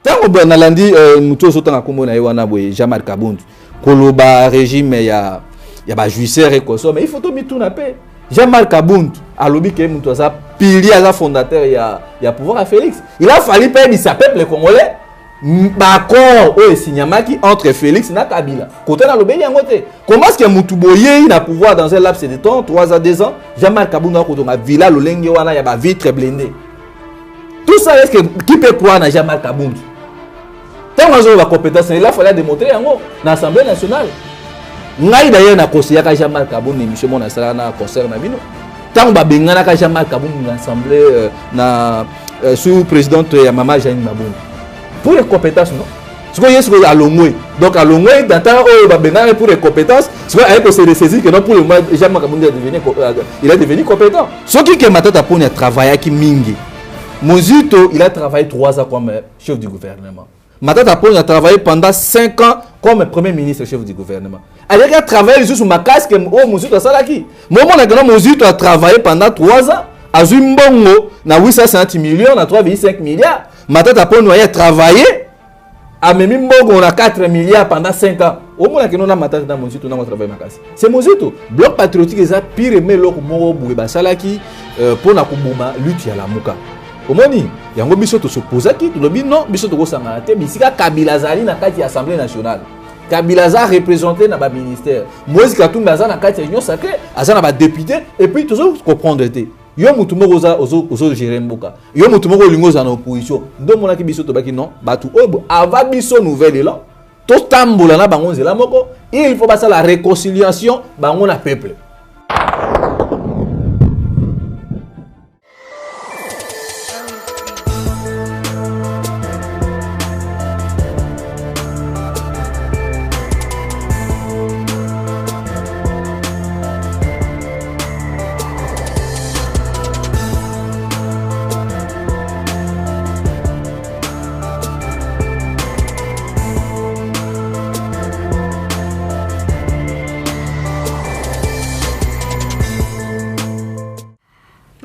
Tant que nalandi muto sotanga kombo na wana boye Jean-Marc Kabundu koloba régime ya ba juicière et quoi mais il faut to mituna pe Jean-Marc Kabundu alobi ke muto sa pilier za fondateur ya pouvoir à Félix. Il a fallu payer sa peuple congolais d'accord o signamaki entre Félix na Kabila. Côté na lobi yango te. Comment est-ce que mutu boye na pouvoir dans un laps de temps 3 à 2 ans Jean-Marc Kabundu a kotonga villa lolenge wana ya ba vitre blindée. Tout ça est-ce que qui peut croire na Jean-Marc Kabundu? Tant que la compétence, il a fallu démontrer dans l'Assemblée nationale. Ngai d'ailleurs na conseiller ka Jean-Marc Kabundu émission mon asala na concert na bino. Tant que bengana ka Jean-Marc Kabundu l'Assemblée na sous présidente ya Mama Jeanne Mabundu. Pour les compétences non. Ce que est-ce que à Longwe. Donc à Longwe dans temps bengana pour les compétences, c'est quoi avec se saisir que non pour le moment Jean-Marc Kabundu il est devenu compétent. Ce qui que matata pour travailler qui mingi. Mozito, il a travaillé 3 ans comme chef du gouvernement. Matata Pone a travaillé pendant 5 ans comme premier ministre chef du gouvernement. Il a travaillé sur ma casque, Mozito a salaki. Mozito a travaillé pendant 3 ans. À Zumbongo, na 850 millions, na 3,5 milliards. Matata Pone a travaillé. À Memimbogo, on a 4 milliards pendant 5 ans. Au moins, on a Matata Mozito, on a travaillé ma casque. C'est Mozito. Bloc patriotique, c'est pire, mais l'autre mot, Boueba Salaki, pour la Kumbuma, lutte à la Mouka. Omoni yango biso to s'opposaki to lobi non biso to kosangana te bisika Kabila zali na kati ya Assemblée nationale. Kabila za représenté na ba ministère. Moïse Katumbi aza na kati ya union sacrée, aza na ba député et puis toujours comprendre te. Yo mutu moko ozo gérer mboka. Yo mutu moko lingo za na opposition. Ndo mona ki biso to baki non batu obo ava biso nouvelle là. To tambola na bango nzela moko, il faut passer la réconciliation bango na peuple.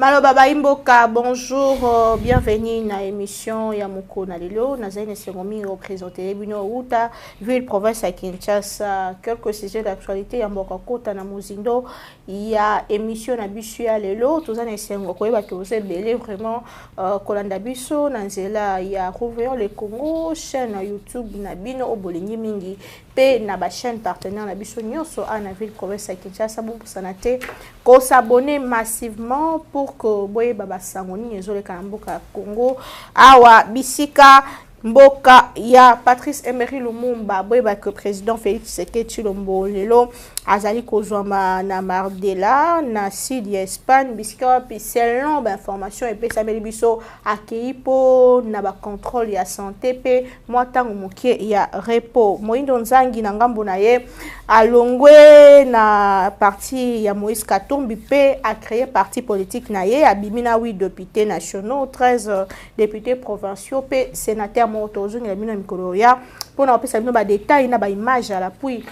Malo Baba Imboka, bonjour, bienvenue dans l'émission Yamoko Nalilo. Nous avons représenté Bino Ruta, ville province à Kinshasa. Quelques sujets d'actualité Yamboka Kota na Muzindo. Il y a émission Nabisu à Lelo. Tous les essais que vous êtes belé vraiment. Kolanda Biso, Nanzela, il y a Rouvert le Congo, chaîne YouTube Nabino Obolini Mingi. Na ba chaîne partenaire na biso nyonso à la ville province à Kinshasa pour sanate ko s'abonner massivement pour que boye baba sangoni ezole kamboka Congo awa bisika mboka ya Patrice Emery Lumumba boye ba que président Félix Tshisekedi Tshilombo lelo azali kozwama na Mardela na sud ya Espagne bisika puis selon ba information et pe sameli biso akei po na ba contrôle ya santé pe motango mokie ya repos Moindo Nzangi na ngambo na ye alongwe na parti ya Moïse Katumbi pe a créé parti politique na ye abimina 8 députés nationaux 13 députés provinciaux pe sénateur motozo ngela mina mikoloya pona opesa bino ba détail na ba image à l'appui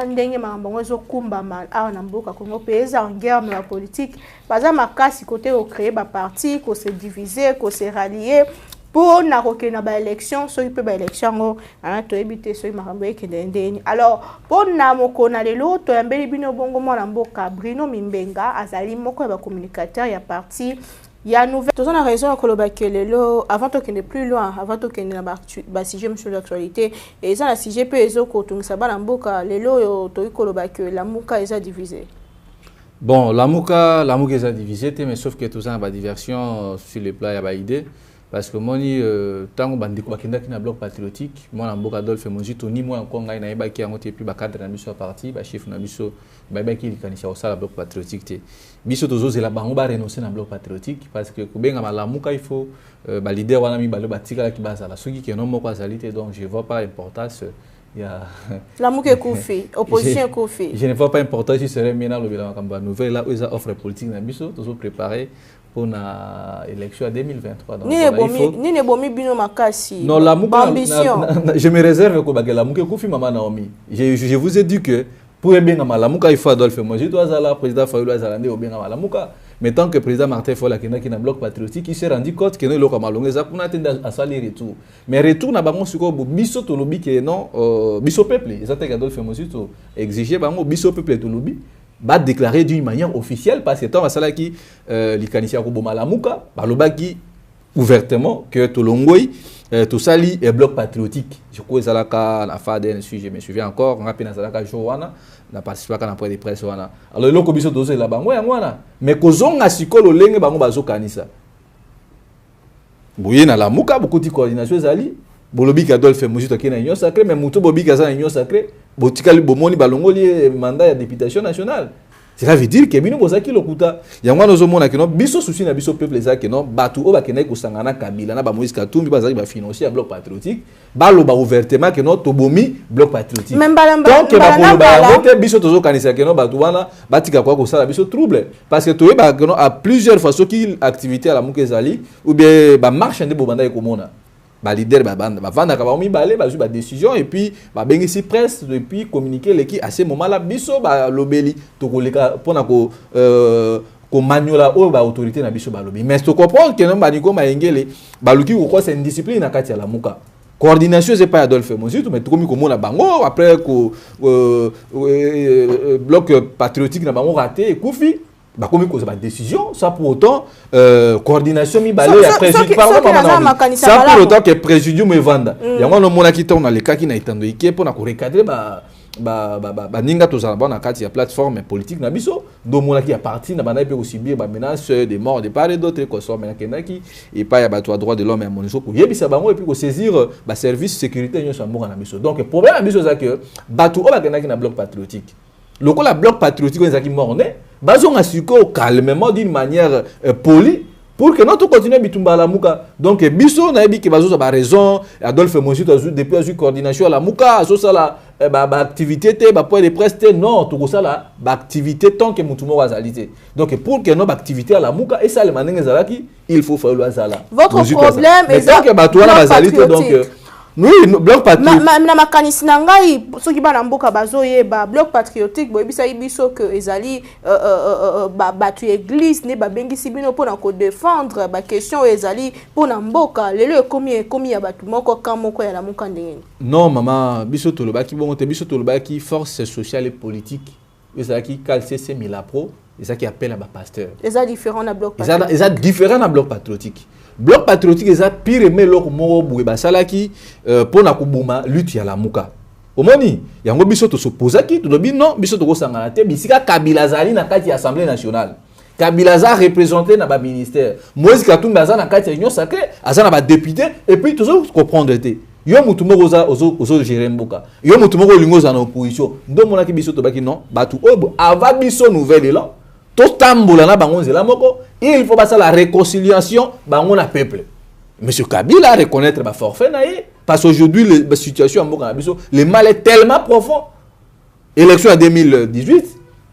ndenge mambo ezo kumba mal a na mboka Congo pesa en guerre na politique baza makasi côté au créer ba parti ko se diviser ko se rallier pour na na ba élection so ipe ba élection to ebité so makambo ekendeni alors pour na moko na lelo to yambeli bino bongo mwana mboka Bruno Mimbenga azali moko ya ba communicateur ya parti. Il y a nouvelle. Tout ça a raison à Kolobake lelo avant to kende plus loin avant to kende na ba sujet sur l'actualité et ça la sujet pe ezo ko tungisa ba mboka lelo to Kolobake la muka eza divisé. Bon la muka eza divisé mais sauf que tout ça ba diversion sur les plats ya ba idée parce que moni tango bandiko bakenda ki na bloc patriotique moi na mboka Adolphe Mozito ni moi encore ngai na yeba ki yango te puis ba cadre na biso parti ba chef na biso ba ki likanisha osala bloc patriotique te biso tozozela bango ba renoncer na bloc patriotique parce que kubenga malamuka il faut ba leader wana mi balo batikala ki bazala soki ke non moko azalité donc je vois pas importance il y a la muke koufi opposition koufi je ne vois pas importance si serait maintenant le bilan comme nouvelle là où ils offre politique na biso tozo préparer pour la élection à 2023 donc ni ne bomi bino makasi non la muka ambition je me réserve ko bagela muke koufi mama Naomi je vous ai dit que pour bien la muka il faut Adolphe Mozito azala président Fayulu azala nde obenga la muka mais tant que le président Martin Fayulu qui est dans bloc patriotique, il s'est rendu compte que nous le Kamalongé ça pour attendre à ça les retours. Mais retour n'a pas mon suko biso to lobby que non biso peuple, ça t'es Adolphe Mozi to exiger bango biso peuple to lobby va déclarer d'une manière officielle parce que tant ça qui l'Ikanicia Koboma Lamuka, baloba qui ouvertement que Tolongoi tout ça li est bloc patriotique. Je crois que ça là la FADN sujet, je me souviens encore, on a peine ça là Joana n'a participé à la presse de presse wana. Alors le kobiso dosé là bango wana, mais kozonga sikolo lenge bango bazo kanisa. Boye na Lamuka beaucoup de coordination zali, bolobi Adolphe Mozi to kena union sacrée, mais muto bobi kaza union sacrée, botikali bomoni balongo li mandat ya députation nationale. Cela veut dire que bino bozaki lokuta yango nozo mona que non biso souci na biso peuple za que non batu o ba kenai ko sangana Kabila na ba Moïse Katumbi bazaki ba financer bloc patriotique ba lo ba ouvertement que non tobomi bloc patriotique donc ba ko ba voter biso tozo kanisa que non batu wana batika kwa ko sala biso trouble parce que to ba que non à plusieurs fois ce qui activité à la mukezali ou bien ba marche ndé bobanda ko mona ba leader ba banda ba vanda ka ba mi balé ba ju ba décision et puis ba bengi si presse et puis communiquer l'équipe à ce moment là biso ba lobeli to ko leka pona ko ko manuela o ba autorité na biso ba lobi mais to comprendre que non ba niko ma engele ba luki ko c'est une discipline na kati ya la muka coordination c'est pas Adolphe Mozi mais to komi ko mona bango après ko bloc patriotique na bango raté et kufi bah comme cause ba décision ça pour autant coordination mi balé après ça pour autant que présidium me venda yango no mona kita on a le cas qui na itando iké pour na ko recadrer ba ninga to za na kati ya plateforme politique na biso do mona qui a parti na bana pe aussi bien ba menace de mort de part et d'autre que ça mais kenaki et pas ya ba droit de l'homme et monisco ko yebisa bango et puis ko saisir ba service sécurité nyo sa mboka na biso donc problème na biso ça que batu o ba kenaki na bloc patriotique le coup la bloc patriotique on ezaki morné bazon asiko calmement d'une manière polie pour que notre continue bitumba la muka donc biso na yebi ke bazo ba raison Adolphe Mozi depuis a coordination la muka so ça la ba activité te ba point de presse te non tout ça la ba activité tant que mutumo wazalité donc pour que nos activité à la muka et ça le manenge zalaki il faut faire le azala votre problème est tant que bato na bazalité donc oui, bloc patriotique. Na makanisi na ngai soki bana mboka bazoyeba bloc patriotique boyebisa biso que ezali batu église ne babengisi bino pona ko défendre ba question ezali pona mboka lelo komi ya batu moko kamoko ya la muka ndenge. Non maman biso tolobaki bongo te biso tolobaki force sociale et politique ezalaki CC Milapro ezaki appel à ba pasteur. Eza différent na bloc patriotique. Eza différent na bloc patriotique. Bloc patriotique est pire mais loko moko boue basalaki pona kubuma lutte ya la muka. Omoni yango biso to s'opposaki to dobi non biso to ko sangana te bisika Kabila zali na kati ya Assemblée nationale. Kabila za représenté na ba ministère. Moïse Katumbi za na kati ya union sacrée, aza na ba député et puis toujours comprendre te. Yo mutu moko ozo gérer mboka. Yo mutu moko lingo za na opposition. Ndo mona ki biso to baki non batu obo ava biso nouvelle là. Tout tamboula na bango nzela moko il faut passer la réconciliation bango na peuple. Monsieur Kabila reconnaître ba forfait na ye parce qu'aujourd'hui la situation en mboka na biso le mal est tellement profond. Élection en 2018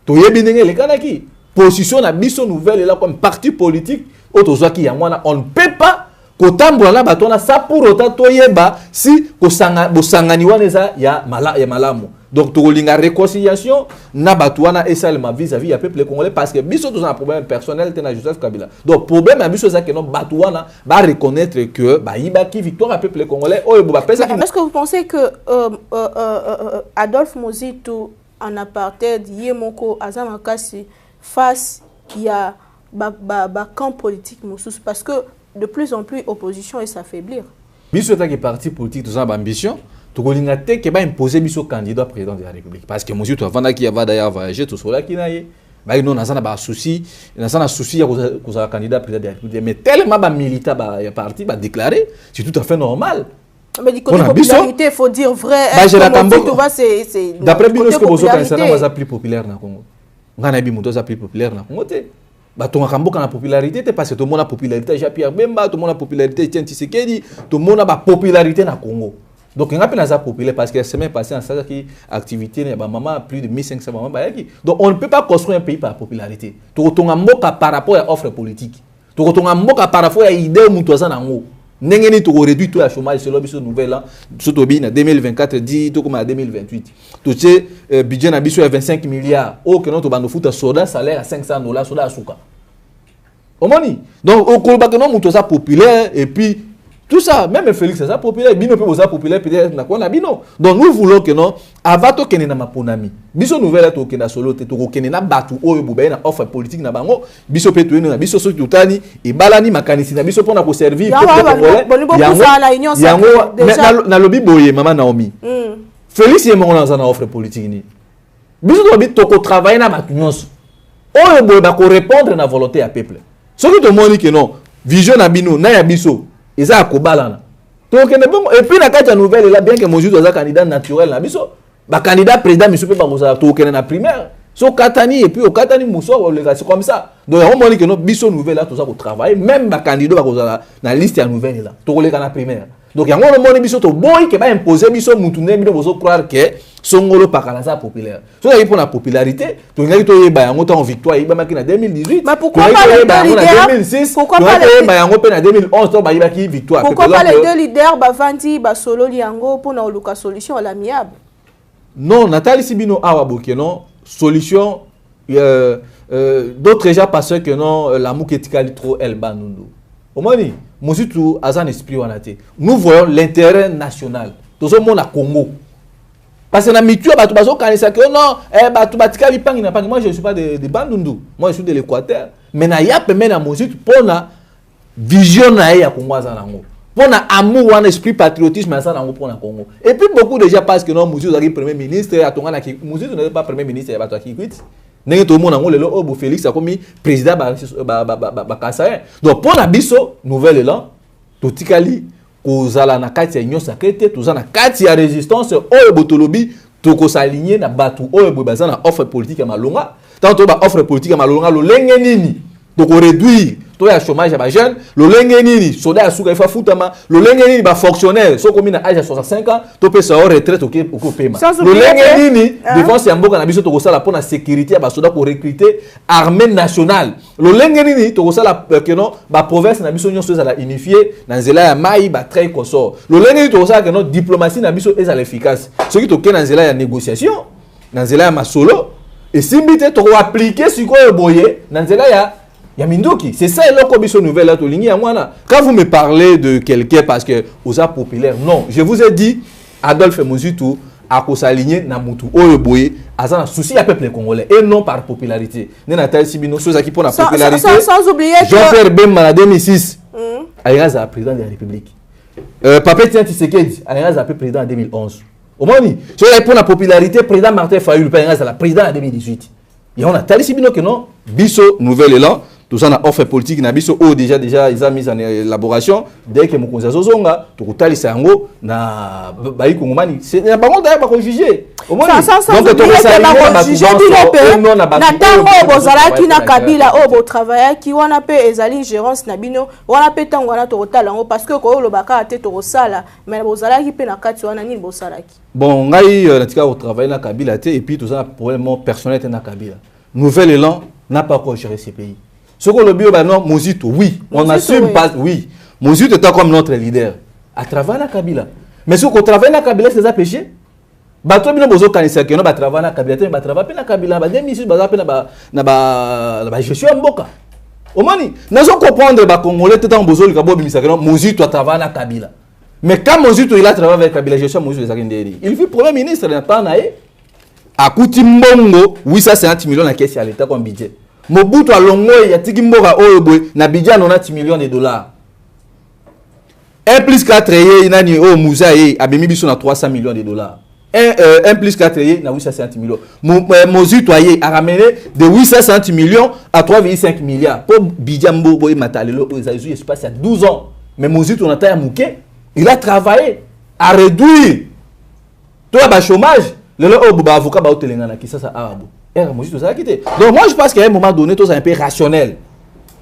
to yebi ndenge le kanaki position na biso nouvelle là comme parti politique autozwaki ya mwana on ne peut pas kotambola na bato na ça pour autant to yeba si bosangani wana eza ya malamu. Donc, tu as une réconciliation, na batouana et ça vis-à-vis du peuple congolais parce que biso tous un problème personnel tena Joseph Kabila. Donc, problème à biso ça que non batouana va reconnaître que ba ibaki victoire du peuple congolais. Est-ce que vous pensez que Adolphe Mozi tout en apartheid yemoko azamakasi face il y a ba camp politique moussous parce que de plus en plus opposition et s'affaiblir. Biso ta qui parti politique tous en ambition. Tu as dit que va imposer biso candidat président de la République parce que monsieur tu avant qui va d'ailleurs voyager tout cela qui naie ba non na ba souci na souci ya ko candidat président de la République mais tellement ba militant ba parti ba déclarer c'est tout à fait normal. Mais du côté popularité il faut dire vrai c'est d'après Binos que bozo kan sana was plus populaire na Congo ngana bi muto za plus populaire na Congo te ba to ngamboka na popularité te parce que tout monde a popularité Jean-Pierre Bemba tout monde a popularité Etienne Tshisekedi tout monde a ba popularité na Congo. Donc, il y a un populaire parce que la semaine passée, en cette activité, il y a plus de 1500 mamans. Donc, on ne peut pas construire un pays par popularité. Tu as par rapport à l'offre politique. Tu as par rapport à l'idée de l'idée de N'engeni tu réduit tout le chômage selon biso nouvelle surtout en 2024 dit tout comme en 2028 tu sais budget na biso à 25 milliards au que notre bande foot soda salaire à $500 soda asuka Omoni. Donc au Koloba que non muto ça populaire et puis tout ça, même Félix ça populaire, bino peut ça populaire peut-être na quoi na bino. Donc nous voulons que non avato kene na maponami. Biso nouvelle to kena solo te to kene na batu oyo bube na offre politique na bango, biso pe to na biso so tutani e balani makanisi na biso pona ko servir yango na lobi boye mama Naomi. Félix est mon na offre politique ni. Biso to bit to ko travailler na batu nyonso. Oyo boye ba ko répondre na volonté ya peuple. Ce que to moni que non, vision na bino na ya biso eza akobalana. Donc et puis na kati nouvelle là bien que Moïse doit candidat naturel na biso, ba candidat président monsieur peut pas koza to kena na primaire. So katani et puis au katani muso c'est comme ça. Donc on moni que non biso nouvelle là tout ça ko travailler même ba candidat ba koza na liste ya nouvelle là. To koleka na primaire. Donc yango on moni biso to boy ke ba imposer biso mutu ne bino bozo croire que songolo pakala ça populaire. So ça pour la popularité, to ngai to yeba yango ta en victoire yeba maki na 2018. Mais pourquoi pas les deux leaders? 2006. Pourquoi pas les ba yango pe na 2011 to ba yeba ki victoire. Pourquoi pas les deux leaders ba vandi ba solo liango pour na oluka solution à l'amiable? Non, Nathalie Sibino awa boké non solution d'autres gens parce que non la mouketikali trop el banundu. Omoni, mositu azan esprit wanate. Nous voyons l'intérêt national. Tout ce monde à Congo. Parce que na mitua batu bazo kanisa que non batu batika bipangi na pangi. Moi je ne suis pas de Bandundu. Moi je suis de l'Équateur. Mais na ya pe na mositu pona vision na ya Congo azan nango. Pona amour wana esprit patriotisme azan nango pona Congo. Et puis beaucoup de gens pensent que non mositu azaki premier ministre atonga na ki mositu n'est pas premier ministre ya batu aki kwit. N'est tout le monde ngolelo obo Félix a commis président ba Kasaye. Donc pour la biso nouvelle là totikali kozala na kati ya union sacrée toza na kati ya résistance oyo botolobi toko s'aligner na batu oyo bobaza na offre politique ya malonga tant ba offre politique ya malonga lo lenge nini toko réduire to ya chômage ya ba jeune lo lenge nini soda ya suka ifa futama lo lenge nini ba fonctionnaire so komi na âge ya 65 ans to pesa au retraite ok pema lo lenge nini défense ya mboka na biso toko sala pour na sécurité ya ba soda ko recruter armée nationale lo lenge nini toko sala que non ba province na biso nyonso ezala unifié na nzela ya mai ba très consort lo lenge nini toko sala que non diplomatie na biso ezala efficace ce qui toke na nzela ya négociation na nzela ya masolo et simbite toko appliquer sikoyo boye na nzela ya Yamindoki, c'est ça le commission nouvelle là quand vous me parlez de quelqu'un parce que vous êtes populaire, non, je vous ai dit Adolphe Mozitu a s'aligner na mutu oyo boye azana souci à peuple congolais et non par popularité. Nathalie Sibino chose qui pour la popularité. Sans oublier que Jean-Pierre Bemba en 2006 Ayaz a président de la République. Papé Tshisekedi Ayaz a président en 2011. Au moins c'est pour la popularité président Martin Fayulu Ayaz a la président en 2018. Et on a Nathalie Sibino que non biso nouvelle là tout ça na offre politique na biso oh déjà ils ont mis en élaboration dès que mokonza zozonga to kotalisa yango na bayi kongomani c'est na bango d'ailleurs ba ko juger au moins donc to ko juger na tango bozalaki na Kabila o bo travailler ki wana pe ezali gérance na bino wana pe tango wana to kotala ngo parce que ko lobaka te to kosala mais bozalaki pe na kati wana ni bosalaki bon ngai natika ko travailler na Kabila te et puis tout ça problème personnel na Kabila nouvel élan n'a pas encore géré ces pays. Ce que le bio, non, Mozitu, oui, on assume pas, oui. Mozitu est comme notre leader. À travers la Kabila. Mais ce qu'on travaille la Kabila, c'est ça péché. Bato bino bozo kanisa que non ba travailler la Kabila, ba travailler la Kabila, ba demi ba zapena ba gestion mboka. Au mani, nous on comprendre ba congolais tout en bozo le kabo bimisa que non Mozitu travaille la Kabila. Mais quand Mozitu il a travaillé avec Kabila, gestion Mozitu les akinderi. Il fut premier ministre dans temps naé. A kuti mbongo 850 millions na caisse à l'état comme budget. Mobutu alongo ya tiki mboka oyo boy na budget 90 millions de dollars. 1 plus 4 ye nani o muza ye abemi biso na 300 millions de dollars. 1 plus 4 ye na 850 millions. Mozitu ye a ramené de 850 millions à 3,5 milliards pour budget mbobo et matalelo aux États-Unis espace à 12 ans. Mais Mozitu on a taillé mouké, il a travaillé à réduire tout le chômage. Le avocat ba otelengana qui ça arabo. Donc moi je pense qu'à un moment donné tout ça un peu rationnel.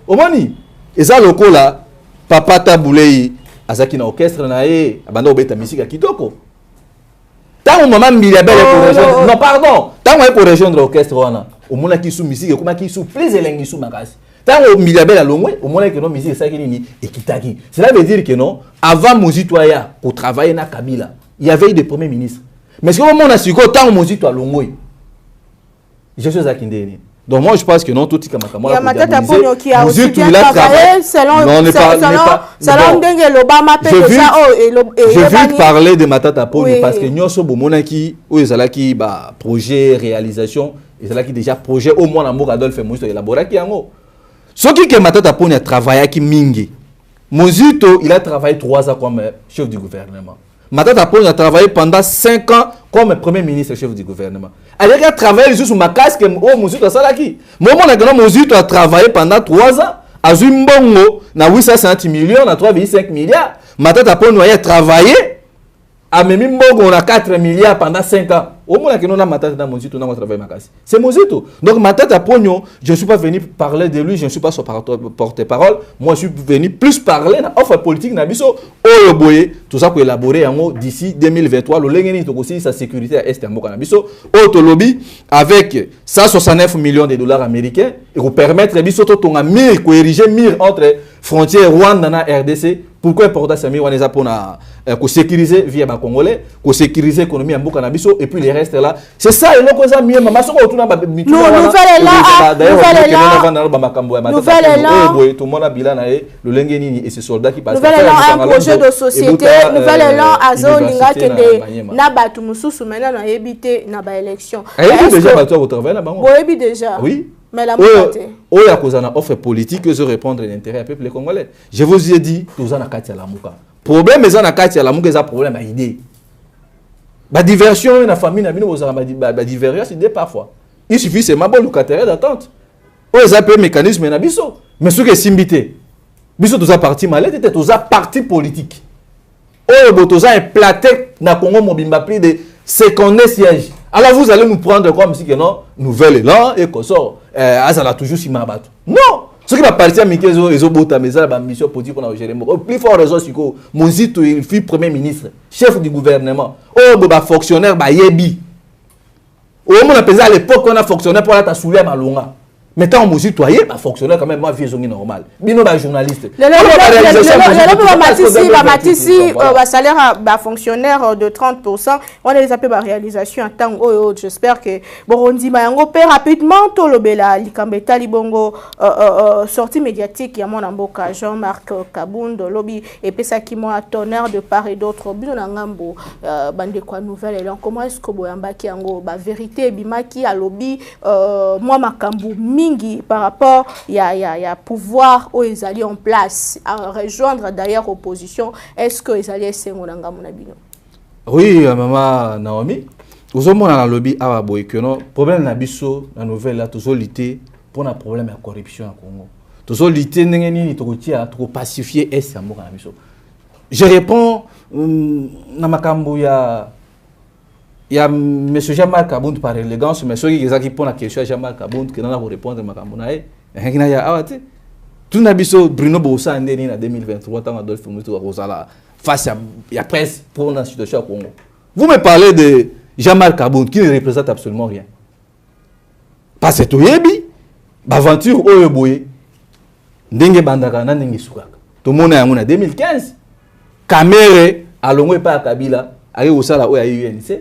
Au moni et ça le coup là papa Taboulei azaki na orchestre na e abanda obeta musique kitoko. Tant maman Miliabel pour rejoindre non pardon, tant pour rejoindre l'orchestre wana. Au mona ki sou musique kuma ki sou plus elengi sou makasi. Tant Miliabel a longwe au mona que non musique ça qui ni ekitaki. Cela veut dire que non avant Mozitu aya pour travailler na Kabila, il y avait des premiers ministres. Mais ce que mon asiko tant Mozitu a longwe. Je suis à Kindeni. Donc moi je pense que non, tout est comme il y a Matata Ponyo qui a aussi bien travaillé selon l'Obama. Je veux parler de Matata Ponyo parce que nous sommes monaki où ils ont qui projet réalisation, ils ont qui déjà projet au moins amour Adolphe Mozito élaboré qui en ce qui que Matata Ponyo a travaillé qui mingi. Mozito il a travaillé 3 ans comme chef du gouvernement. Matata Ponyo a travaillé pendant 5 ans comme premier ministre chef du gouvernement. Il a travaillé sur ma casque au Mozito a salaki. Mozito a travaillé pendant 3 ans à Zumbongo na 850 millions na 3,5 milliards. Matata Ponyo a travaillé à Mbongo on a 4 milliards pendant 5 ans. Au moins que nous avons Matata Mozito on a travaillé ma casque. C'est Mozito. Donc Matata Ponyo, je ne suis pas venu parler de lui, je ne suis pas son porte-parole. Moi je suis venu plus parler de l'offre politique na biso Oyoboye, tout ça pour élaborer d'ici 2023 le lengeni to aussi sa sécurité à est en biso Autolobby avec 169 millions de dollars américains et pour permettre biso to tonga mur ko ériger mur entre frontières Rwanda et RDC. Pourquoi important ça mi waneza pona ko sécuriser via ba congolais, ko sécuriser l'économie en Boka Nabiso et puis les restes là. C'est ça et loko za mi mama soko tuna ba mitu. Nouvelle tout le monde a bilan le lengeni et ces soldats qui passent. Nouvelle un projet de société, nouvelle élan azo linga kende na batu mususu maintenant na ebité na ba élection. Est-ce déjà batu au travail là bango? Boyebi déjà. Oui. Mais la montée. Il y a une offre politique que je répondre l'intérêt du peuple congolais. Je vous ai dit, tout ça n'a qu'à la mouka. Problème, mais ça n'a qu'à la mouka, c'est un problème à idée. La diversion, la famille, la diversion, c'est idée parfois. Il suffit, c'est ma bonne locataire d'attente. On a un mécanisme, mais biso. Mais ce qui est simbité, biso, tout ça parti malade, c'était tout ça parti politique. Oh, tout ça est platé dans le Congo, mobimba plus de 50 sièges. Alors vous allez nous prendre comme si que non, nouvelle élan et qu'on sort. Ça a toujours si mal. Non! Ce qui va partir à Mikezo, ils ont beau ta maison, la mission politique pour gérer. Plus fort raison, c'est que Mozito, il fut premier ministre, chef du gouvernement. Oh, bah fonctionnaire, bah yebi. Au moment où à l'époque, on a fonctionnaire pour la soulever à Malonga. Maintenant, Mozito, il y a fonctionnaire quand même, moi, vie normal. Bino, bah journaliste. Le salaire fonctionnaire de 30%, on les appelle la réalisation en temps. J'espère que Burundi Mayango peut rapidement tolobela likambeta libongo sortie médiatique ya mon amboka Jean-Marc Kabundo lobby et puis ça qui moi tonnerre de part et d'autre bino na ngambo bande quoi nouvelle et comment est-ce que boyamba ki yango ba vérité bimaki a lobby moi makambu mingi par rapport il y a pouvoir où ils allaient en place à rejoindre d'ailleurs opposition. Est-ce que ils allaient s'engonanga mon abino? Oui, maman Naomi. Vous avez dans le lobby à boy que non problème na biso la nouvelle là toujours lutter pour un problème de corruption au Congo. Toujours lutter n'engeni to tia to pacifier est amour na biso. Je réponds na makambo ya monsieur Jean-Marc Kabound par élégance mais ceux qui pose la question à Jean-Marc Kabound qui n'a pas répondre makambo na e ngina ya awate tout na biso Bruno Bossa ndeni na 2023 tant Adolphe Mozito Rosala face à la presse pour la situation au Congo. Vous me parlez de Jean-Marc Kabound qui ne représente absolument rien. Parce que tout yebi, l'aventure Oyoboye, ndenge bandaka na ndenge sukaka. Tout le monde a en 2015. Kamere alongwe pa Kabila, ari osala oya UNC.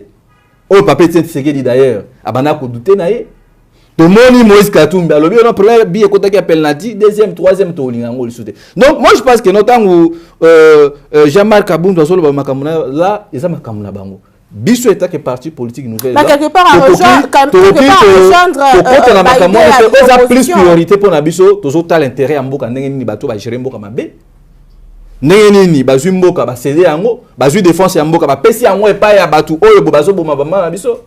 O papier Tshisekedi d'ailleurs, abana ko douter na ye. Tout le monde Moïse Katumbi, alors bien on prend billet côté qui appelle Nadi, deuxième, troisième tour lingango le soute. Donc moi je pense que notamment Jean-Marc Kabound doit solo makamuna là, ils ont makamuna bango. Biso état que parti politique nouvelle là. Quelque part à rejoindre la plus priorité pour na biso toujours tal intérêt en mboka ndenge ni bato ba gérer mboka mabe. Ndenge ni bazui mboka ba céder yango, bazui défense ya mboka ba pesi yango e pa ya bato oyo bazo boma bama na biso.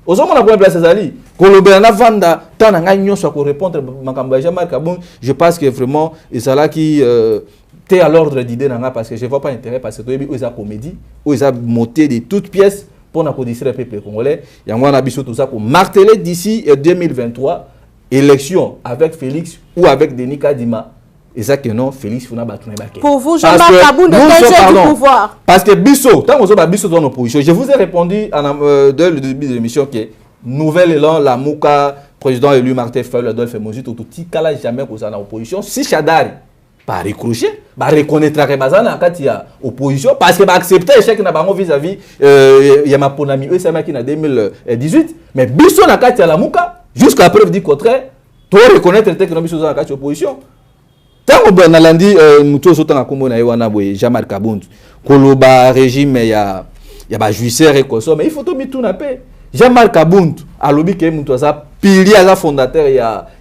Ozomona pour place ezali. Kolobela na vanda tana nga nyonso ko répondre makambo ya Jean-Marc Kabound, je pense que vraiment ezala qui t'es à l'ordre d'idée parce que je ne vois pas intérêt parce que tu as comédie, où ils ont monté de toutes pièces pour la condition du peuple congolais. Il y a un abisso tout ça pour marteler d'ici 2023 élection avec Félix ou avec Denis Kadima. Et ça que non, Félix Funa Batoune Baké. Pour vous, Jean-Marc Kabound est du pouvoir. Parce que Bisso, tant que vous avez Bisso dans l'opposition, je vous ai répondu dès le début de l'émission que nouvel élan, la Mouka, président élu Martin Fayulu, Adolphe Mozito, tout petit cas là jamais qu'on soit en opposition. Si Chadari pas recrocher, bah reconnaître que bazana quand il y a opposition parce que bah accepter échec na bango vis-à-vis il y a ma ponami eux c'est qui na 2018 mais biso na kati ya la muka jusqu'à preuve du contraire pour reconnaître que nous biso za kati opposition. Tant que nalandi muto so tanga kombo na yewana boye Jean-Marc Kabundu koloba régime ya ba juicière et koso mais il faut to mituna pe Jean-Marc Kabundu alobi ke muto za pilier za fondateur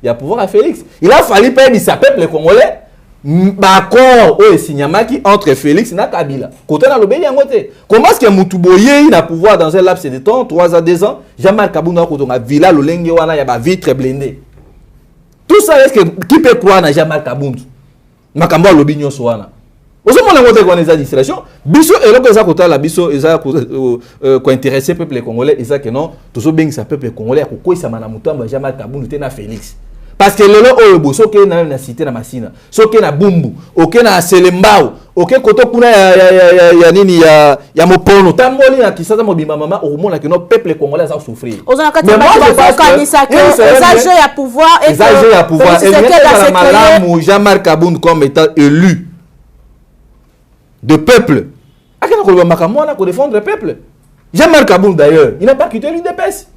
ya pouvoir à Félix. Il a fallu payer sa peuple congolais d'accord o signamaki entre Félix na Kabila. Côté na lobeli yangote. Comment est-ce que mutu boye na pouvoir dans un laps de temps 3 à 2 ans Jean-Marc Kabundu a kotonga villa lolenge wana ya ba vitre blindée. Tout ça est-ce que qui peut croire na Jean-Marc Kabundu? Makambo lobi nyonso wana. Ozomona ngote kwa neza distraction. Biso eloko eza kota la biso eza ko intéresser peuple congolais eza que non tozo bengisa peuple congolais ko koisa mana mutomba Jean-Marc Kabundu te na Félix. Parce que lelo oyo boso ke na cité na Masina, soke na Bumbu, oke na Selembao, oke koto kuna ya nini ya Mopono, tamboli na Kisasa mobimba mama omona que no peuple congolais a souffrir. Ozana kati ba kanisa que les jeux à pouvoir et les à pouvoir et malamu Jean-Marc Kabundu comme étant élu de peuple. Akena ko makamwa na ko défendre le peuple. Jean-Marc Kabundu d'ailleurs, il n'a pas quitté l'UDPS.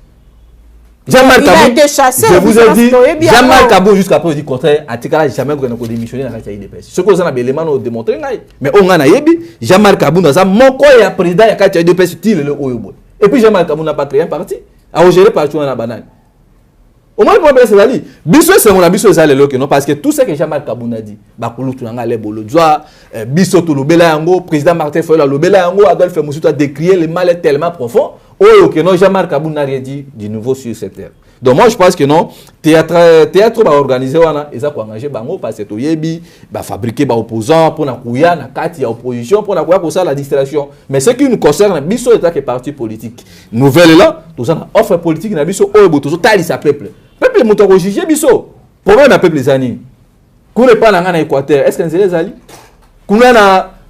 Jean-Marc Kabundu, il a été chassé. Je vous ai dit, Jean-Marc Kabundu jusqu'à présent dit contraire, à Tikala jamais qu'on a démissionné dans la UDPS. Ce que vous avez élément nous démontrer mais on a yebi Jean-Marc Kabundu ça mon quoi ya président ya kati UDPS tile le oyobo. Et puis Jean-Marc Kabundu n'a pas créé un parti, a géré partout dans la banane. Au moins le problème c'est là, biso c'est mon biso ça le que non parce que tout ce que Jean-Marc Kabundu a dit, ba kulu tunanga le bolo joie, biso to lobela yango, président Martin Fayulu lobela yango, Adolphe Moussouta décrier le mal est tellement profond. Oh, que non, Jean-Marc Kabundu n'a rien dit du nouveau sur cette terre. Donc moi je pense que non, théâtre va organiser wana, ils ont engagé bango parce que to yebi, va fabriquer ba opposants pour na kuya na kati ya opposition pour na kuya pour ça la distraction. Mais ce qui nous concerne, biso état que parti politique. Nouvelle là, tout ça offre politique na biso oh boto so tali sa peuple. Peuple moto ko juger biso. Problème na peuple zani. Kule pa na ngana Équateur, est-ce que nzele zali? Kuna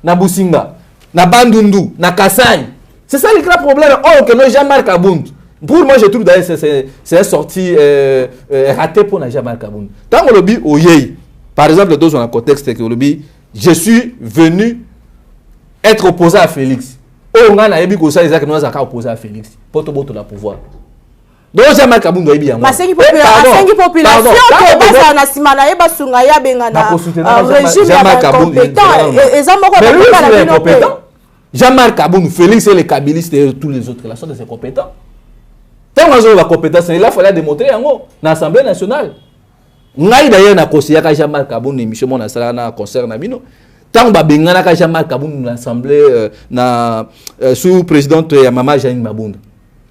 na Businga, na Bandundu, na Kasai. C'est ça le grand problème. Oh, que non, Jean-Marc Kabundu. Pour moi, je trouve d'ailleurs c'est sorti raté pour Jean-Marc Kabundu. Tant qu'on le dit au Yei, par exemple, dans un contexte que le dit, je suis venu être opposé à Félix. Oh, on a dit que ça, ils ont opposé à Félix. Pour tout le pouvoir. Donc, Jean-Marc Kabundu est bien. Mais c'est une population qui est compétent. Jean-Marc Kabundu, Félix et les kabylistes et tous les autres, là sont des compétents. Tant qu'on a la compétence, il a fallu démontrer dans l'Assemblée nationale. Ngai d'ailleurs na conseiller ka Jean-Marc Kabundu émission mon asala na concert na bino. Tant ba bengana ka Jean-Marc Kabundu na l'Assemblée sous présidente ya Mama Jeanine Mabunda.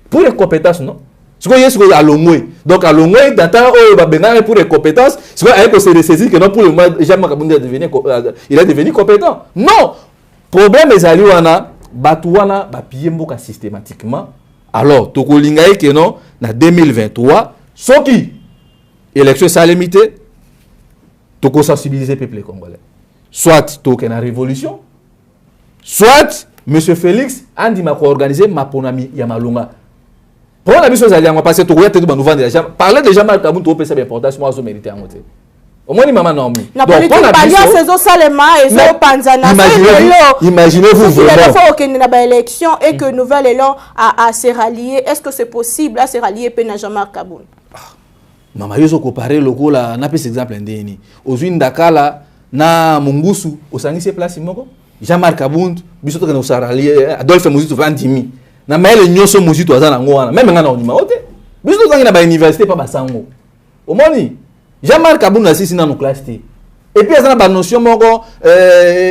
Pour les compétences non. Ce qu'on y est sur à Longwe. Donc à Longwe dans temps ba bengana pour les compétences, ce qu'on a que c'est de saisir que non pour le moment Jean-Marc Kabundu il est devenu compétent. Non. Problème est ali wana batu wana ba piye mboka systématiquement. Alors tokolinga que non na 2023 soki élection ça limité toko sensibiliser peuple congolais. Soit token na révolution, soit monsieur Félix andi mako organiser maponami ya malunga. Pour la biso zali ngwa parce que tokoya te ba nous vendre déjà parler de Jean-Marc Kabundu to pesa importance moi zo mériter en moté. Au moins, maman non. Donc, on a dit imaginez-vous vraiment que élection et que Nouvel Élan a se rallier. Est-ce que c'est possible à se rallier à Jean-Marc Kabundu? Maman, je comparer le coup là, n'a pas exemple indéni. Aux unes Dakala, na Mungusu, au Sangi place moko. Jean-Marc Kabundu, biso to que se rallier. Adolphe Moussouta 20 na mail nyoso Moussouta za na ngwana. Même ngana on ima ote. Biso to na ba université pas basango. Au moni Jean-Marc Kabundu assis dans nos classes. Et puis, il y a une notion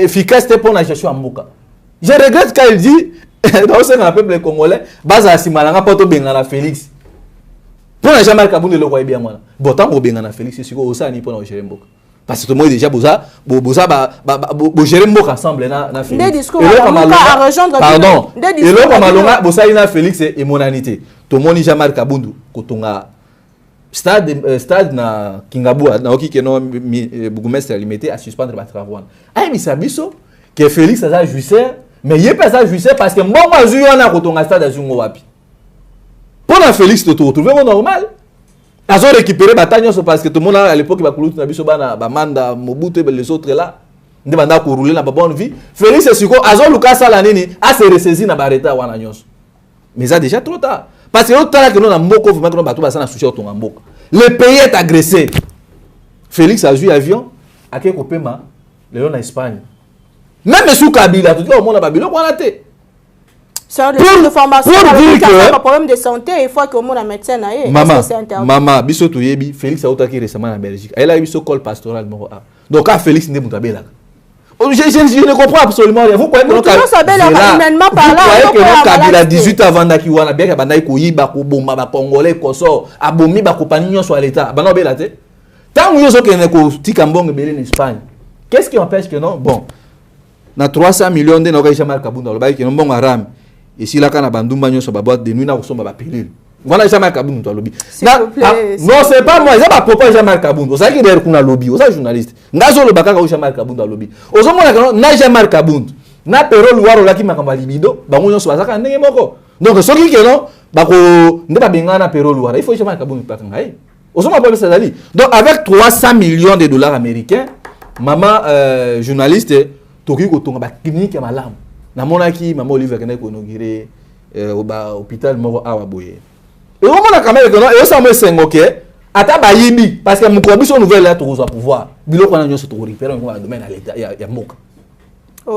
efficace pour la gestion en Mboka. Je regrette quand il dit, dans le peuple congolais, base à Simalanga, pas de Bengana Félix. Pour la Jean-Marc Kabundu, le roi est bien moi. Bon, tant que Bengana Félix, c'est sûr que ça n'est pas gérer Mboka. Parce que tout le monde est déjà gérer Mboka ensemble na Félix. Des discours à rejoindre. Pardon. Et là, comme Alonga, Bossa ina Félix et monanité. Tout le monde est Jean-Marc Kabundu, Kotonga. Stade na Kingabou na oki keno bourgmestre limité à suspendre les travaux. Ah mais ça biso que Félix a juiceur mais il pas ça juiceur parce que moi je suis na kotonga stade azungo wapi. Pour la Félix de te retrouver normal. Azo récupérer bataille parce que tout le monde à l'époque va couler na biso bana ba manda Mobutu et les autres là. Ndé banda ko rouler na ba bonne vie. Félix c'est quoi azo luka sala nini a se ressaisir na bareta wana nyonso. Mais ça déjà trop tard. Parce que l'autre temps que nous avons beaucoup de gens qui ont souci de mboka. Le pays est agressé. Félix a joué avion à quel copéma Léon en Espagne. Même sous Kabila, tout le monde a Babylone, on a été. C'est un de formation. Pour dire que un problème de santé, il faut que mon médecin aille. Maman, biso toyebi, Félix a été récemment en Belgique. Elle a eu ce col pastoral numéro 1. Donc, à Félix n'est pas là. Je ne comprends absolument rien. Vous croyez que Kabila 18 avant d'Akiwana, bien que Bandaï Koyiba, Koboma, Congolais, Koso, Abomi, Bakopagnon soit à l'État. Bano Belate. Tant que vous avez Tikambong en Espagne, qu'est-ce qui empêche que non? Bon, na 300 millions de Nogai Jamal Kaboun dans le bail qui n'ont bon aram. Et si la canne a bandou bagnon sur ma boîte de nuit, n'a pas pilule. Voilà Jamal Kaboun dans le lobby. Non, c'est pas moi, c'est pas propos Jamal Kaboun. Vous savez qu'il y a un lobby, vous savez journaliste. Ngazo le baka ou Jamal Kaboun dans le lobby. Aux hommes, n'a Jamal Kaboun. N'a pero luaro la qui m'a kamba libido, bangon sur la canne moko. Donc, ce qui est non, bako n'est pas bien na pero luaro. Il faut Jamal Kaboun pas kangaï. Aux hommes, pas ça d'aller. Donc, avec 300 millions de dollars américains, maman journaliste, Toki Kotonga, ba clinique malam. Na monaki, maman Olivier Kene ko inauguré hôpital moko awa boye. Et au moment quand même que non, et ça me sengoke, ata ba yibi parce que mon commission nouvelle là to pouvoir. Bilo ko na nyoso to récupérer ko domaine à l'état ya mboka.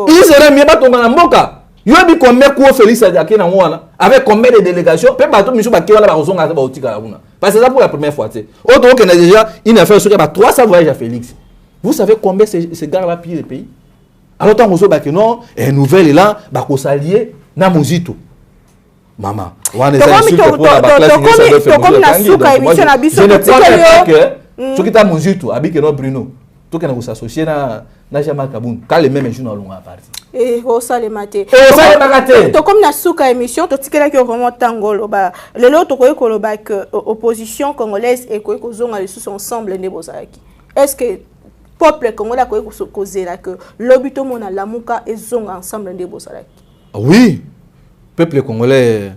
Il serait mieux ba tonga na mboka. Yo bi combien ko Félix Adjaki na wana avec combien de délégations, pe ba to miso ba kiwala ba kozonga ba otika la buna. Parce que ça pour la première fois, tu sais. Autant qu'on a déjà une affaire sur 300 voyages à Félix. Vous savez combien ces gars-là pillent le pays? Alors, tant qu'on se non, et nouvelle est là, qu'on s'allie, na mozito. Maman, on est sûr que pour la classe, je ne crois pas que ceux qui t'a mozito, habite que non Bruno, tout qu'on a s'associer na Jamal Kaboun, quand les mêmes journaux ont parti. Et au salé maté. Et au salé maté. To comme na souka émission, to tikela ki vraiment tangolo ba. Le lot to ko ba que opposition congolaise et ko zonga les sous ensemble ne bozaki. Est-ce que peuple congolais a causé là que l'obito mona lamuka et zonga ensemble de bozaki? Oui. Peuple congolais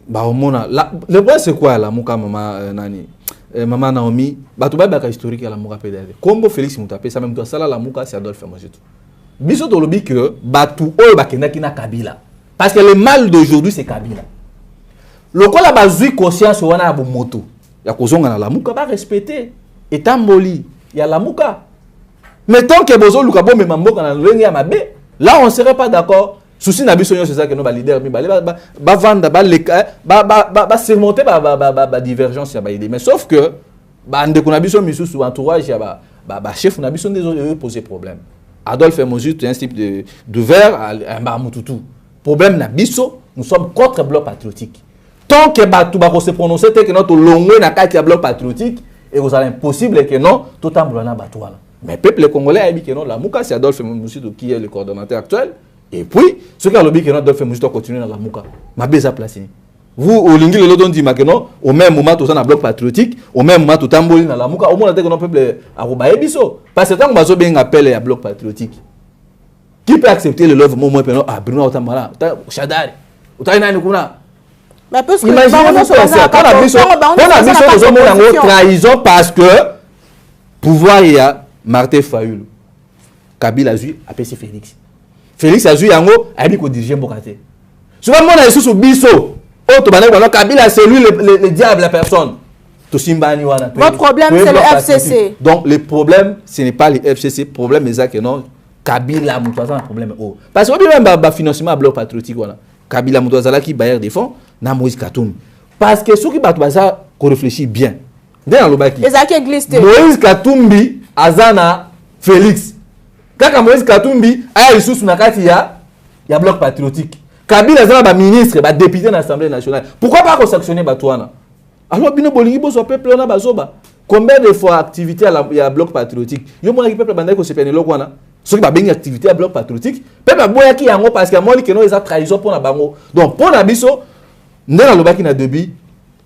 ba mona le point c'est quoi lamuka maman nani? Maman Naomi, batu ba ka historique la lamuka PDD. Combo Félix Moutapé, ça même toi ça la lamuka c'est Adolphe Mozitu. Biso to lobi que batu o ba kenaki na Kabila. Parce que le mal d'aujourd'hui c'est Kabila. Le quoi la bazui conscience wana bo moto. Ya kozonga na lamuka ba respecter etamboli ya lamuka. Mais tant que bozo luka bo me mamboka na ndenge ya mabe, là on serait pas d'accord. Souci na biso c'est ça que nos leaders mi ba vendre ba surmonter ba divergence ya ba idée. Mais sauf que ba ndeko na biso misusu entourage ya ba chef na biso des poser problème. Adolphe Mozitu un type de verre un Bamututu. Problème na biso, nous sommes contre bloc patriotique. Tant que batu ba se prononcer que notre longwe na kati ya bloc patriotique et vous allez impossible que non tout amblana batu wala. Mais peuple congolais a dit que non la muka c'est Adolphe Mozitu qui est le coordonnateur actuel. Et puis, ceux qui ont dit que non Adolphe Mozitu continue dans la muka. Ma beza place. Vous au lingi le don dit que non au même moment tout ça dans bloc patriotique, au même moment tout tamboli dans la muka, au moins que non peuple a robaé biso. Parce que tant que bazo bien appelé à bloc patriotique. Qui peut accepter le love moment que non ah Bruno Otambala, Chadari. Utaina kuna. Mais parce que imaginez-vous ça, quand on a vu ça trahison parce que pouvoir il y a Martin Fayulu. Kabila a joué à PC Félix. Félix a joué en haut, a dit qu'on dirigeait Bokate. Souvent, on a sous Bisso. Kabila, c'est lui le diable, la personne. Votre problème, c'est le FCC. Donc, le problème, ce n'est pas le FCC. Le problème, c'est que non, Kabila, un problème. Parce que même le financement à bloc patriotique, Kabila, qui bailleur des fonds, na Moïse Katoum. Parce que ceux qui battent ça, qu'on réfléchit bien. Moïse Katumbi, Azana, Félix. Quand Moïse Katumbi a eu sous nakati ya bloc patriotique. Kabila Azana ministre, député dans l'Assemblée nationale. Pourquoi pas sanctionner Batouana? Alors bino bolingi bo so peuple na bazoba. Combien de fois activité à ya bloc patriotique? Yo mona ki peuple bandai ko sepene lokwana. Ceux qui ba bengi activité à bloc patriotique, peuple boya ki yango parce que moi que non eza trahison pour na bango. Donc pour na biso ndena lobaki na debi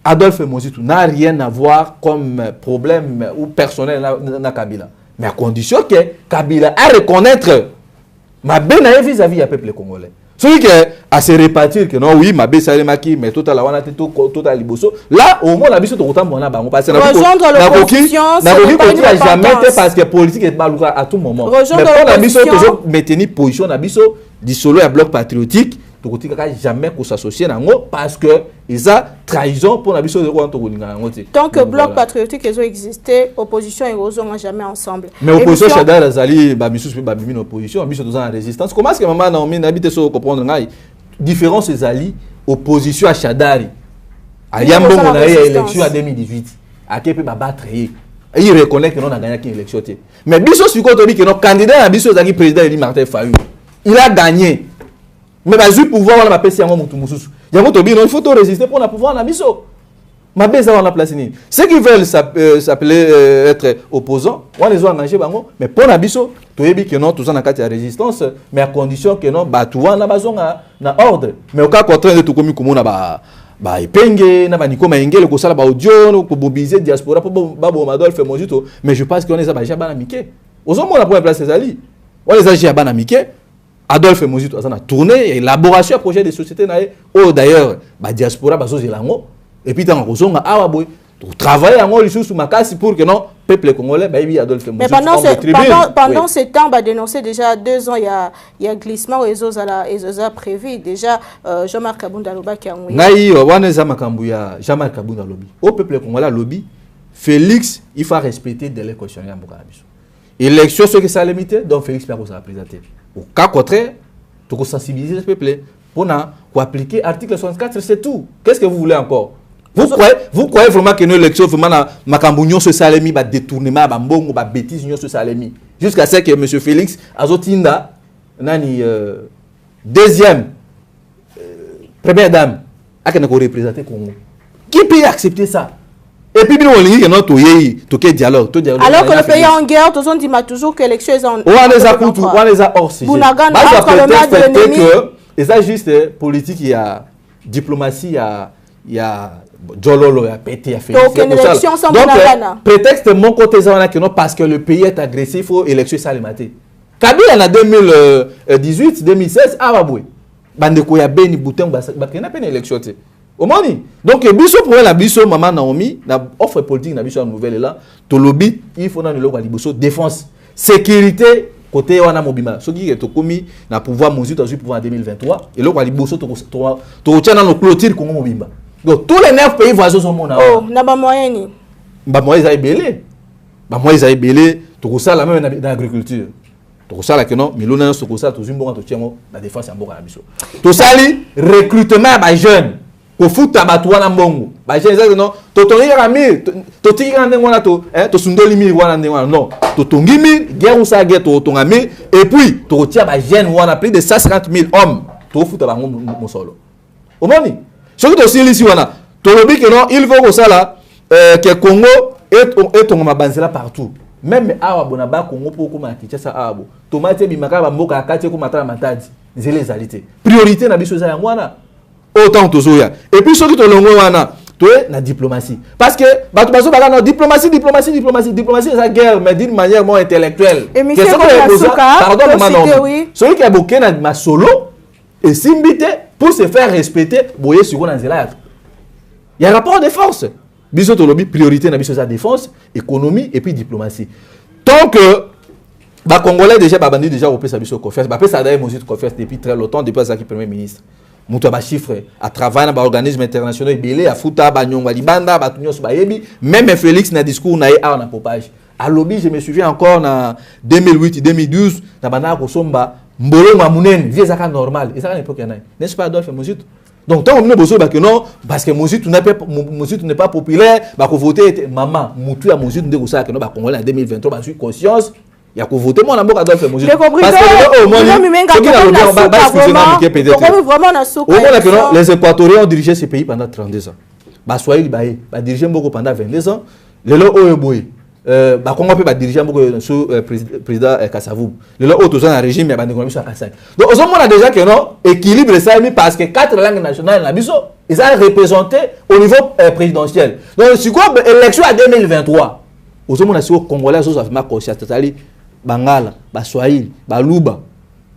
Adolphe Mozitu n'a rien à voir comme problème ou personnel na Kabila. Mais à condition que Kabila a reconnaître ma benaïe vis-à-vis du peuple congolais. Celui qui a se répartir que non, oui, ma benaïe maki, mais tout à la wana total liboso. Là, au moins, la biso to autant bon on passe. Rejoindre l'opposition, c'est jamais parce que politique est malouka à tout moment. Mais pour la biso toujours maintenir position na biso di solo ya bloc patriotique. tokotika jamais ko s'associer nango parce que isa trahison pour na biso de ko tokolinga nango te. Tant que bloc patriotique ils ont existé, opposition et opposition jamais ensemble. Mais opposition Chadar Azali ba misus ba bimi opposition, biso tous en résistance. Comment est-ce que maman Naomi n'habite so comprendre ngai différence ezali opposition à Chadari. Aliambo on a eu élection en 2018. Akepe ba battre il reconnaît que non a gagné une élection. Mais biso siko to bi que non candidat à biso zaki président Eli Martin Fayulu. Il a gagné. Mais le pouvoir, on a pas si il faut résister pour pouvoir na biso. Ma beza on a place ni. Ceux qui veulent s'appeler être opposants, on les a engagés bango, mais pour na biso, to yebi que non tout ça na kati ya résistance, mais à condition que non ba tuwa na bazon na ordre. Mais au cas contraire de tout comme na ba epenge na ba nikoma engele ko sala ba audio pour mobiliser diaspora pour ba bo Adolphe Mozito, mais je pense qu'on les a ba jaba na mike. Aux hommes on a pour place ces ali. On les a jaba na mike. Adolphe Mozito a tourné, élaboration projet de société oh d'ailleurs ba diaspora ba zozelango et puis tant kozonga awa boy travailler en ressources sous makasi pour que non peuple congolais ba bi Adolphe Mozito. Mais pendant ce temps ba dénoncé déjà 2 ans il y a glissement et a prévu déjà Jean-Marc Kabunda Loba qui a ngui. Ngai wana za makambu ya Jean-Marc Kabunda lobby. Au peuple congolais lobby Félix il faut respecter délai constitutionnel mboka biso. Élection ce que ça limité donc Félix peut se représenter. Au cas contraire, tu peux sensibiliser le peuple pour appliquer l'article 64, c'est tout. Qu'est-ce que vous voulez encore? Vous croyez vraiment que nos élections, vraiment, ma se salemi, ba détournement, ba mbongo, ba bêtise, se salemi. Jusqu'à ce que M. Félix Azotinda, nani, deuxième, première dame, a représenté Congo. Qui peut accepter ça? Et puis, nous avons dialogue. Alors que le pays est en guerre, tout le monde dit toujours que l'élection est en guerre. On les a hors sujet. Et ça, juste politique, il y a diplomatie, il y a Djololo, il y a PT, il y a Félix. Donc, une élection sans Bunagana. Prétexte, mon côté, parce que le pays est agressif, il faut élection salématé. Kabila en 2018, 2016, Ababoué. Bandeko ya Beni Boutin, il n'y a pas d'élection. Donc, biso pour la biso maman Naomi, na offre politique na biso nouvelle là, to lobby, il faut na le local biso défense, sécurité côté wana mobima. Ce qui est to komi na pouvoir Mozito au pouvoir en 2023 et local biso to tient dans le clôture Congo mobimba. Donc tous les 9 pays voisins sont mona. Oh, na ba moyen ni. Ba moyen za belé. Ba moyen za belé, to ça la même dans l'agriculture. To ça la que non, milona to ça to zimbo to tiengo la défense en boka na biso. To sali recrutement ba jeunes. Pour foot tabatouana mbongo ba j'ai non totongi rami totingi ngwana to to sundoli mi wana ngwana non totongi mi guerre sa guerre to tongami et puis to tia ba jeune wana plus de 150 000 hommes to foot ba mon solo au moni ce que to sili si wana to lobi que non il faut que ça là que Congo est on mabanzela partout même awa bona ba Congo pour kuma Kinshasa abo tomate bimaka ba mboka akati ko matala matadi zele zalité priorité na biso za yangwana autant tozoya et puis ceux qui te longo wana to na diplomatie parce que bato bazo baka na diplomatie c'est la guerre mais d'une manière moins intellectuelle pardon celui qui a boké na ma solo et simbité pour se faire respecter boye sur na nzela il y a rapport de force biso to lobby priorité na biso sa défense économie et puis diplomatie tant que ba congolais déjà ba bandi déjà au pesa biso confiance ba pesa d'ailleurs Mozito confiance depuis très longtemps depuis ça qui premier ministre mutu ba chiffre à travailler dans organisme international belé à futa ba nyongwa libanda ba tunyo ba yebi même Félix na discours na na propage à lobby je me souviens encore na 2008 2012 na bana ko somba mbolo ma munene vie ça normal et ça à l'époque n'est-ce pas Adolphe Mozito donc tant on ne besoin que non parce que Mozito n'est pas populaire ba ko voter maman mutu ya Mozito ndeko ça que non ba congolais en 2023 ba suis conscience il y a que voter mon amour Adolphe Mozito parce que les Équatoriens ont dirigé ce pays pendant 32 ans ba soyez baé ba diriger beaucoup pendant 22 ans le lo oeboy ba Congo peut ba diriger beaucoup sous président Kassavou le lo autres en régime mais ba ndeko sur Kassai donc on a déjà que non équilibre ça parce que 4 langues nationales na biso ils sont représentés au niveau présidentiel donc c'est quoi élection à 2023 aux hommes nationaux congolais sont affairement conscients totali Bangala, Baswahili, Baluba,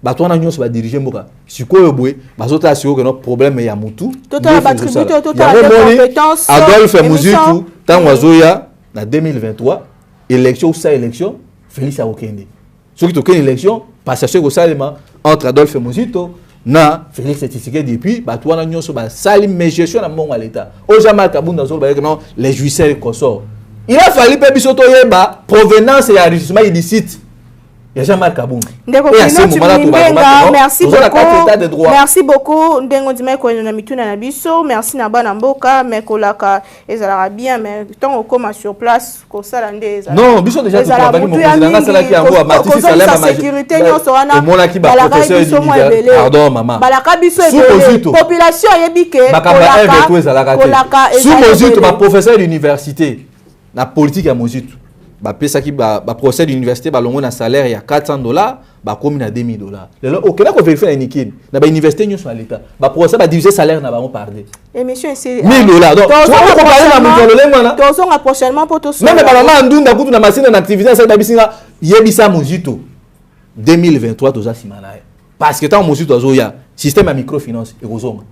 Batouana nyonso ba diriger mboka. Sikoyo boye, bazota asiko que no problème ya mutu. Total attributé total compétence. Adolphe Mozito tant wazoya na 2023, élection ou ça élection, Félix Okende. Ce qui token élection, passation au salema entre Adolphe Mozito, na Félix Tshisekedi depuis batouana nyonso ba sali mais gestion na mbongo à l'état o Jean-Marc Kabunda zo ba que non les jouisseurs et consort il a fallu pe biso to yeba provenance et enrichissement illicite ya Jean-Marc Kabunda merci beaucoup merci beaucoup ndengo ndima ko na mituna na biso merci na bana mboka mais kolaka ezala bien mais tant au comme sur place ko sala ndeza non biso déjà travailler mon président na sala ki yango Matisse Salema ma sécurité nyonso wana monaki ba professeur universitaire pardon maman balaka biso ebele population yebike kolaka sous mozito ba professeur d'université la politique ya mozito ba pesa ki ba professeur d'université ba longo na salaire ya $400 ba komi na $2000 lelo okena ko vérifier na nikini na ba université nyonso à l'état ba professeur ba diviser salaire na bango par deux et monsieur c'est $1000 donc on comparer na mutualo lengwana to zonga prochainement poto même ba mama ndunda kutu na machine na activité ça ba bisinga yebisa mozito 2023 toza simana parce que tant mozito azoya système ya microfinance et kozonga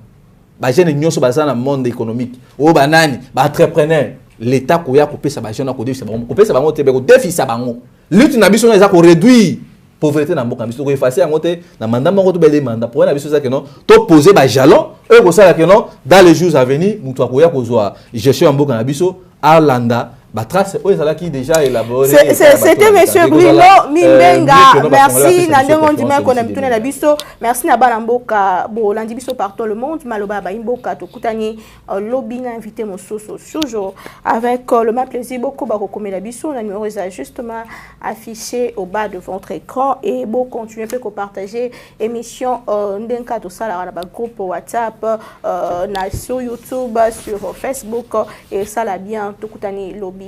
ba jeune nyonso ba za na monde économique o banani ba entrepreneur l'État koya kopesa ba jeune ko défisa bango kopesa bango te be ko défisa bango lutte na biso na za ko réduire pauvreté na mboka biso ko effacer yango te na mandat moko to be demanda pour na biso ça que non to poser ba jalon e ko sala que non dans les jours à venir mutu akoya kozwa gestion ya mboka na biso Arlanda ba trace o ezala qui déjà élaboré c'était monsieur Bruno Mimbenga merci na ndengo ndima ko na mituna na biso merci na bana mboka bo landi biso partout le monde maloba ba imboka to kutani lobby na invité mososo toujours avec le même plaisir beaucoup ba ko komela biso na numéro est justement affiché au bas de votre écran et bon continuer peut partager émission ndenka to sala na ba groupe WhatsApp na sur YouTube sur Facebook et ça la bien to kutani lobby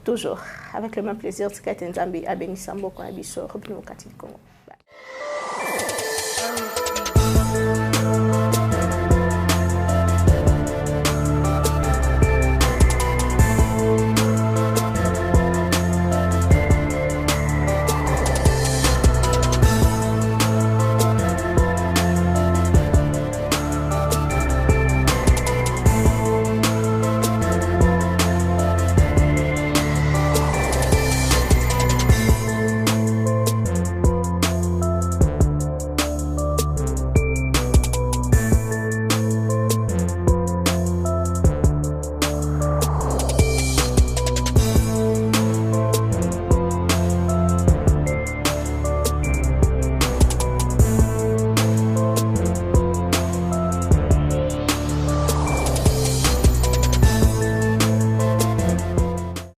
toujours avec le même plaisir, c'est qu'à Nzambe à Benisambo quand Abisso, République démocratique du Congo.